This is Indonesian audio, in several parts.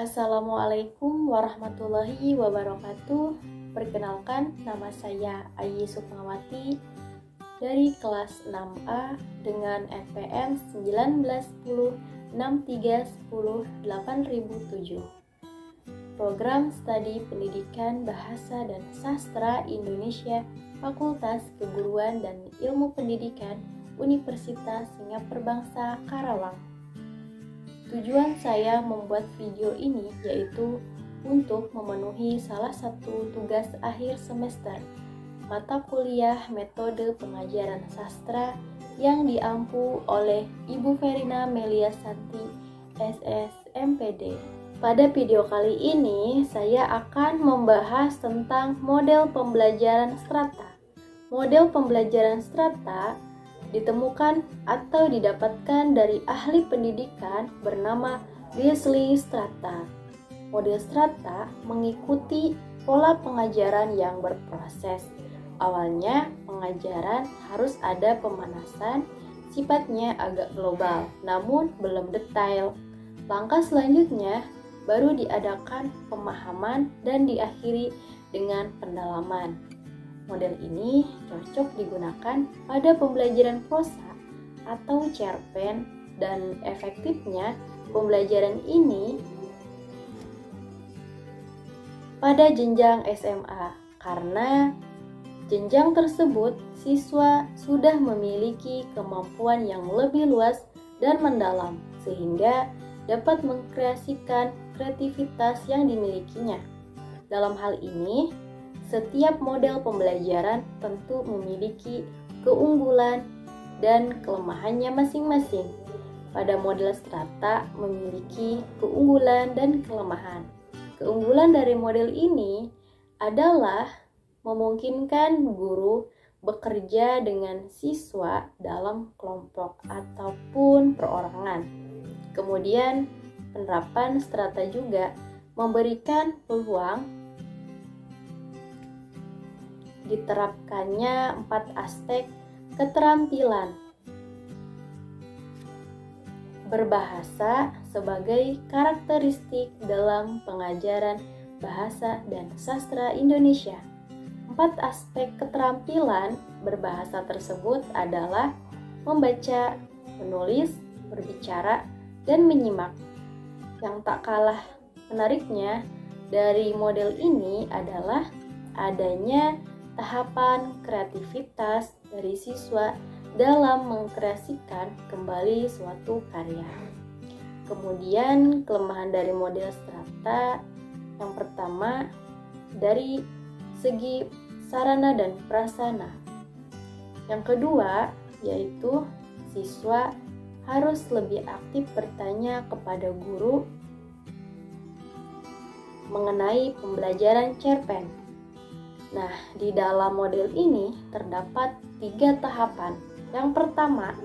Assalamualaikum warahmatullahi wabarakatuh. Perkenalkan, nama saya Ayi Sukmawati dari kelas 6A dengan NPM 191063108007. Program Studi Pendidikan Bahasa dan Sastra Indonesia Fakultas Keguruan dan Ilmu Pendidikan Universitas Singapura Bangsa Karawang. Tujuan saya membuat video ini yaitu untuk memenuhi salah satu tugas akhir semester mata kuliah metode pengajaran sastra yang diampu oleh Ibu Verina Melia Santi, SSMPD. Pada video kali ini saya akan membahas tentang model pembelajaran strata. Model pembelajaran strata ditemukan atau didapatkan dari ahli pendidikan bernama Leslie Strata. Model strata mengikuti pola pengajaran yang berproses. Awalnya, pengajaran harus ada pemanasan, sifatnya agak global, namun belum detail. Langkah selanjutnya, baru diadakan pemahaman dan diakhiri dengan pendalaman. Model ini cocok digunakan pada pembelajaran prosa atau cerpen dan efektifnya pembelajaran ini pada jenjang SMA karena jenjang tersebut siswa sudah memiliki kemampuan yang lebih luas dan mendalam sehingga dapat mengkreasikan kreativitas yang dimilikinya. Dalam hal ini, setiap model pembelajaran tentu memiliki keunggulan dan kelemahannya masing-masing. Pada model strata memiliki keunggulan dan kelemahan. Keunggulan dari model ini adalah memungkinkan guru bekerja dengan siswa dalam kelompok ataupun perorangan. Kemudian, penerapan strata juga memberikan peluang diterapkannya 4 aspek keterampilan. Berbahasa sebagai karakteristik dalam pengajaran bahasa dan sastra Indonesia. 4 aspek keterampilan berbahasa tersebut adalah membaca, menulis, berbicara, dan menyimak. Yang tak kalah menariknya dari model ini adalah adanya tahapan kreativitas dari siswa dalam mengkreasikan kembali suatu karya. Kemudian kelemahan dari model strata yang pertama dari segi sarana dan prasarana. Yang kedua yaitu siswa harus lebih aktif bertanya kepada guru mengenai pembelajaran cerpen. Nah, di dalam model ini terdapat 3 tahapan. Yang pertama,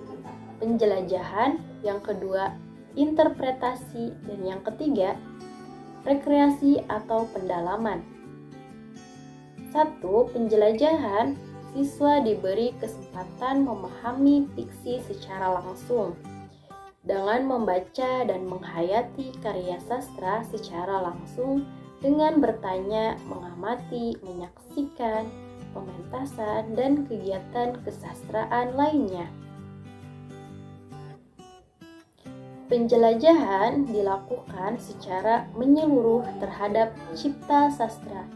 penjelajahan. Yang kedua, interpretasi. Dan yang ketiga, rekreasi atau pendalaman. 1. Penjelajahan. Siswa diberi kesempatan memahami fiksi secara langsung dengan membaca dan menghayati karya sastra secara langsung dengan bertanya, mengamati, menyaksikan, pementasan, dan kegiatan kesastraan lainnya. Penjelajahan dilakukan secara menyeluruh terhadap cipta sastra.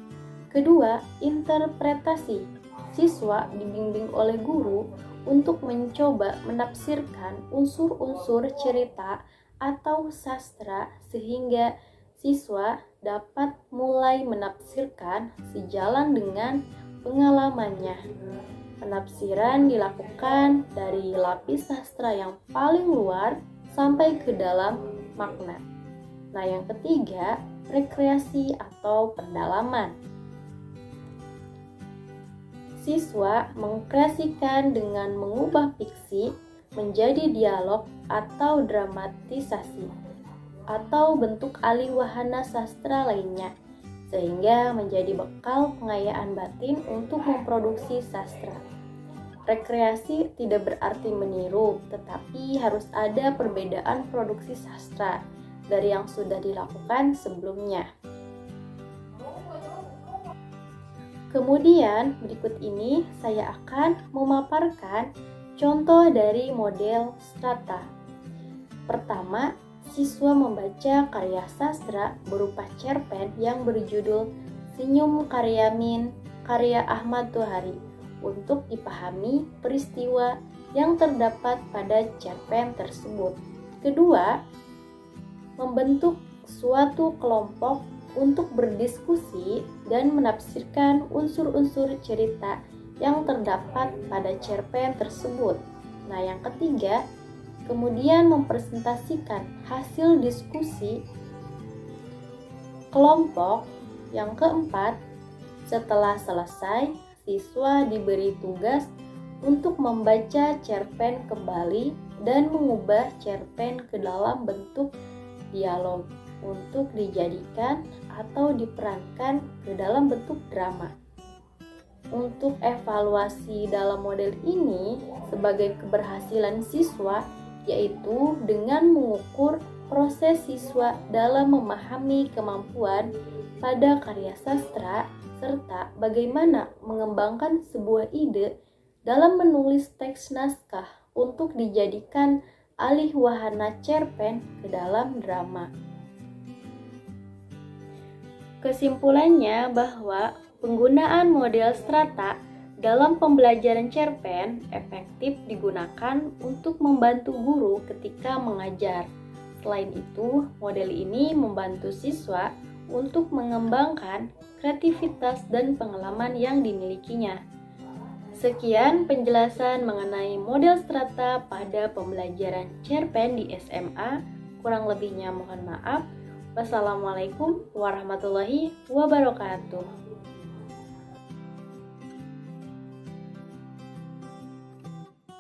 Kedua, interpretasi. Siswa dibimbing oleh guru untuk mencoba menafsirkan unsur-unsur cerita atau sastra sehingga siswa dapat mulai menafsirkan sejalan dengan pengalamannya. Penafsiran dilakukan dari lapis sastra yang paling luar sampai ke dalam makna. Nah, yang ketiga, rekreasi atau pendalaman. Siswa mengkreasikan dengan mengubah fiksi menjadi dialog atau dramatisasi atau bentuk alih wahana sastra lainnya sehingga menjadi bekal pengayaan batin untuk memproduksi sastra. Rekreasi tidak berarti meniru, tetapi harus ada perbedaan produksi sastra dari yang sudah dilakukan sebelumnya. Kemudian berikut ini saya akan memaparkan contoh dari model strata. Pertama, siswa membaca karya sastra berupa cerpen yang berjudul Senyum Karyamin karya Ahmad Tohari untuk dipahami peristiwa yang terdapat pada cerpen tersebut. Kedua, membentuk suatu kelompok untuk berdiskusi dan menafsirkan unsur-unsur cerita yang terdapat pada cerpen tersebut. Nah, yang ketiga, kemudian mempresentasikan hasil diskusi kelompok. Yang keempat, setelah selesai, siswa diberi tugas untuk membaca cerpen kembali dan mengubah cerpen ke dalam bentuk dialog untuk dijadikan atau diperankan ke dalam bentuk drama. Untuk evaluasi dalam model ini sebagai keberhasilan siswa, yaitu dengan mengukur proses siswa dalam memahami kemampuan pada karya sastra serta bagaimana mengembangkan sebuah ide dalam menulis teks naskah untuk dijadikan alih wahana cerpen ke dalam drama. Kesimpulannya bahwa penggunaan model strata dalam pembelajaran cerpen efektif digunakan untuk membantu guru ketika mengajar. Selain itu, model ini membantu siswa untuk mengembangkan kreativitas dan pengalaman yang dimilikinya. Sekian penjelasan mengenai model strata pada pembelajaran cerpen di SMA. Kurang lebihnya mohon maaf. Wassalamualaikum warahmatullahi wabarakatuh.